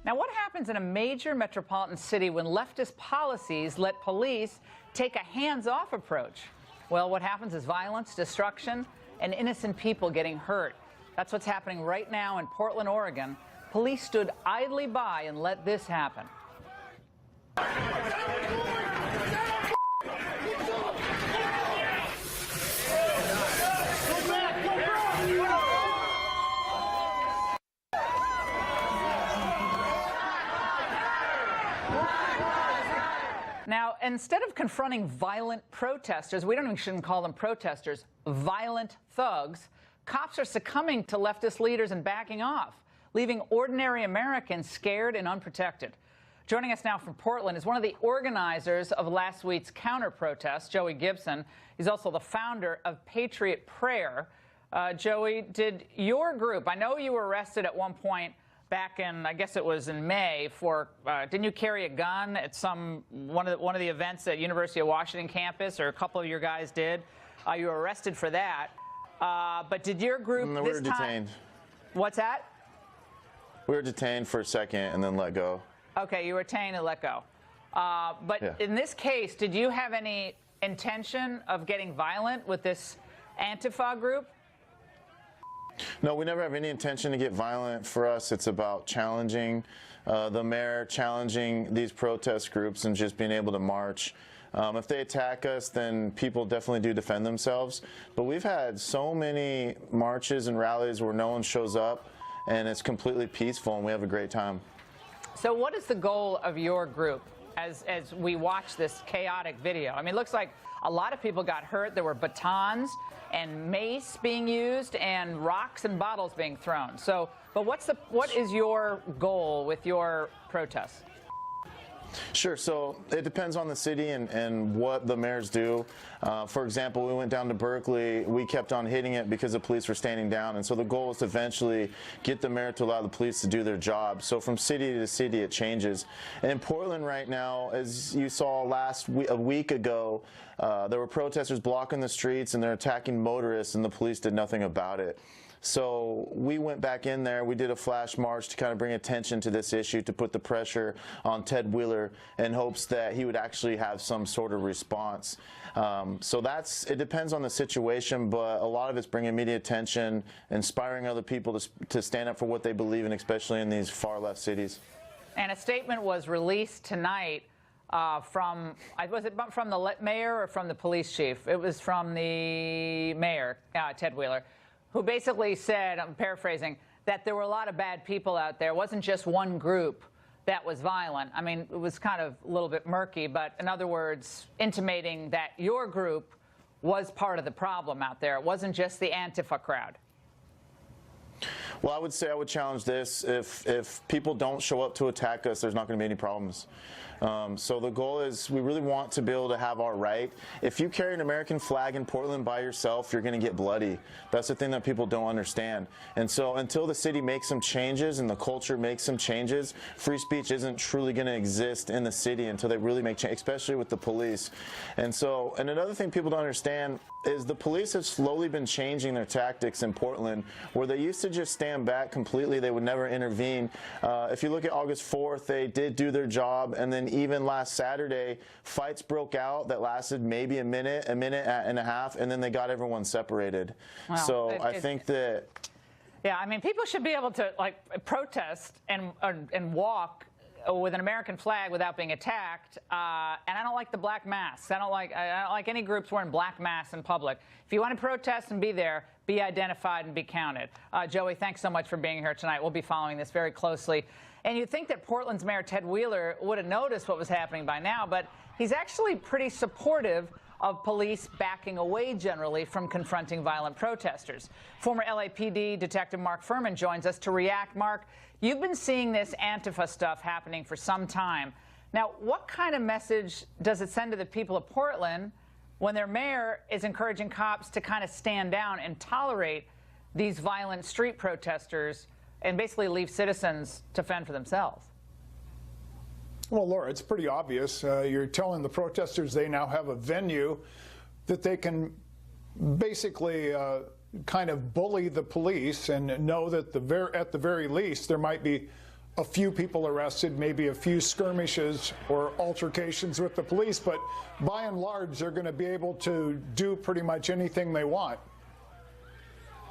Now, what happens in a major metropolitan city when leftist policies let police take a hands-off approach? Well, what happens is violence, destruction, and innocent people getting hurt. That's what's happening right now in Portland, Oregon. Police stood idly by and let this happen. Now, instead of confronting violent protesters, shouldn't call them protesters, violent thugs, cops are succumbing to leftist leaders and backing off, leaving ordinary Americans scared and unprotected. Joining us now from Portland is one of the organizers of last week's counter-protest, Joey Gibson. He's also the founder of Patriot Prayer. Joey, did your group, I know you were arrested at one point back in, I guess it was in May, for didn't you carry a gun at one of the events at University of Washington campus, or a couple of your guys did? You were arrested for that. But did your group No, we were detained. What's that? We were detained for a second and then let go. Okay, you were detained and let go. But yeah. In this case, did you have any intention of getting violent with this Antifa group? No, we never have any intention to get violent. For us, it's about challenging the mayor, challenging these protest groups, and just being able to march. If they attack us, then people definitely do defend themselves. But we've had so many marches and rallies where no one shows up, and it's completely peaceful, and we have a great time. So what is the goal of your group as we watch this chaotic video? I mean, it looks like a lot of people got hurt. There were batons and mace being used and rocks and bottles being thrown. So, but what is your goal with your protests? Sure. So it depends on the city and what the mayors do. For example, we went down to Berkeley. We kept on hitting it because the police were standing down. And so the goal is to eventually get the mayor to allow the police to do their job. So from city to city, it changes. And in Portland right now, as you saw a week ago, there were protesters blocking the streets and they're attacking motorists, and the police did nothing about it. So we went back in there. We did a flash march to kind of bring attention to this issue, to put the pressure on Ted Wheeler in hopes that he would actually have some sort of response. So it depends on the situation, but a lot of it's bringing media attention, inspiring other people to stand up for what they believe in, especially in these far left cities. And a statement was released tonight was it from the mayor or from the police chief? It was from the mayor, Ted Wheeler, who basically said, I'm paraphrasing, that there were a lot of bad people out there. It wasn't just one group that was violent. I mean, it was kind of a little bit murky, but in other words, intimating that your group was part of the problem out there. It wasn't just the Antifa crowd. Well, I would say I would challenge this. If people don't show up to attack us, there's not going to be any problems. So the goal is we really want to be able to have our right. If you carry an American flag in Portland by yourself, you're going to get bloody. That's the thing that people don't understand. And so until the city makes some changes and the culture makes some changes, free speech isn't truly going to exist in the city until they really make change, especially with the police. And another thing people don't understand is the police have slowly been changing their tactics in Portland, where they used to just stand back completely. They would never intervene. If you look at August 4th, they did do their job, and then even last Saturday, fights broke out that lasted maybe a minute and a half, and then they got everyone separated. Well, so I think that... Yeah, I mean, people should be able to protest and walk with an American flag without being attacked, and I don't like the black masks. I don't like any groups wearing black masks in public. If you want to protest and be there, be identified and be counted. Joey, thanks so much for being here tonight. We'll be following this very closely. And you'd think that Portland's Mayor Ted Wheeler would have noticed what was happening by now, but he's actually pretty supportive of police backing away generally from confronting violent protesters. Former LAPD Detective Mark Furman joins us to react. Mark, you've been seeing this Antifa stuff happening for some time. Now, what kind of message does it send to the people of Portland when their mayor is encouraging cops to kind of stand down and tolerate these violent street protesters and basically leave citizens to fend for themselves? Well, Laura, it's pretty obvious. You're telling the protesters they now have a venue that they can basically kind of bully the police and know that at the very least there might be a few people arrested, maybe a few skirmishes or altercations with the police, but by and large, they're going to be able to do pretty much anything they want.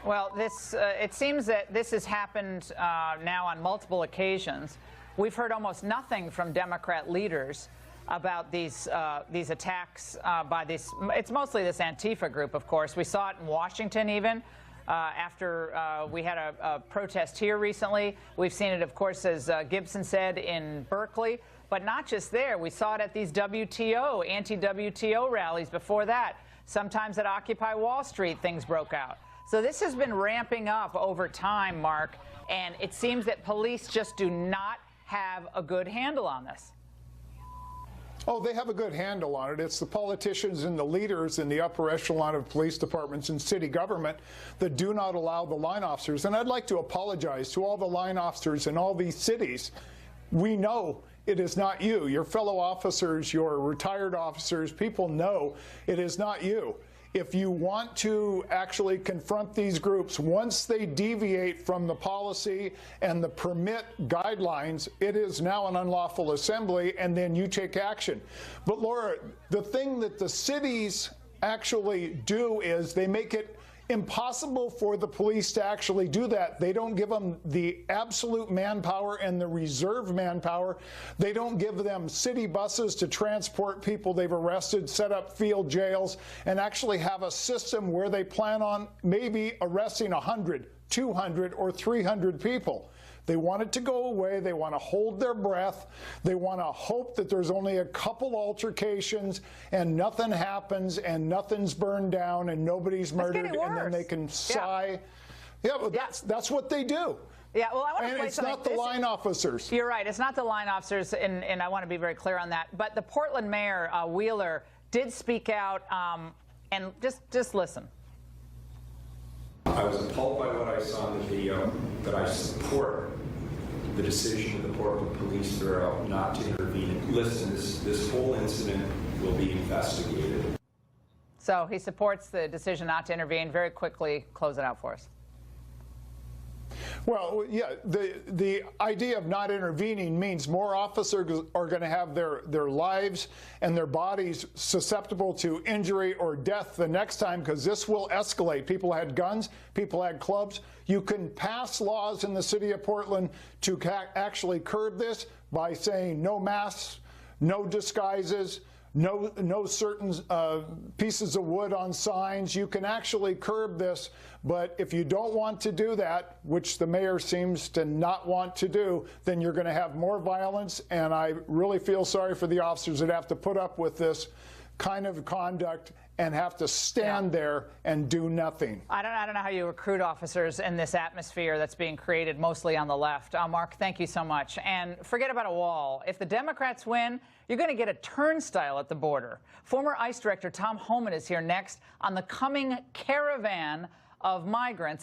Well, it seems that this has happened now on multiple occasions. We've heard almost nothing from Democrat leaders about these attacks by this. It's mostly this Antifa group, of course. We saw it in Washington even after we had a protest here recently. We've seen it, of course, as Gibson said, in Berkeley. But not just there. We saw it at these WTO, anti-WTO rallies before that. Sometimes at Occupy Wall Street, things broke out. So this has been ramping up over time, Mark, and it seems that police just do not have a good handle on this. Oh, they have a good handle on it. It's the politicians and the leaders in the upper echelon of police departments and city government that do not allow the line officers. And I'd like to apologize to all the line officers in all these cities. We know it is not you. Your fellow officers, your retired officers, people know it is not you. If you want to actually confront these groups, once they deviate from the policy and the permit guidelines, it is now an unlawful assembly, and then you take action. But Laura, the thing that the cities actually do is they make it impossible for the police to actually do that. They don't give them the absolute manpower and the reserve manpower. They don't give them city buses to transport people they've arrested, set up field jails, and actually have a system where they plan on maybe arresting 100, 200, or 300 people. They want it to go away. They want to hold their breath. They want to hope that there's only a couple altercations and nothing happens and nothing's burned down and nobody's murdered, and then they can sigh. Yeah, but that's what they do. Yeah, well, I want to and play it's something. not the line officers. You're right. It's not the line officers, and I want to be very clear on that. But the Portland mayor, Wheeler, did speak out, and just listen. I was appalled by what I saw in the video, but I support the decision of the Portland police bureau not to intervene. Listen, this whole incident will be investigated. So he supports the decision not to intervene. Very quickly, close it out for us. Well, yeah, the idea of not intervening means more officers are going to have their lives and their bodies susceptible to injury or death the next time, because this will escalate. People had guns, people had clubs. You can pass laws in the city of Portland to actually curb this by saying no masks, no disguises, no certain pieces of wood on signs. You can actually curb this, but if you don't want to do that, which the mayor seems to not want to do, then you're going to have more violence, and I really feel sorry for the officers that have to put up with this kind of conduct and have to stand there and do nothing. I don't know how you recruit officers in this atmosphere that's being created mostly on the left. Mark, thank you so much. And forget about a wall. If the Democrats win, you're going to get a turnstile at the border. Former ICE Director Tom Homan is here next on the coming caravan of migrants.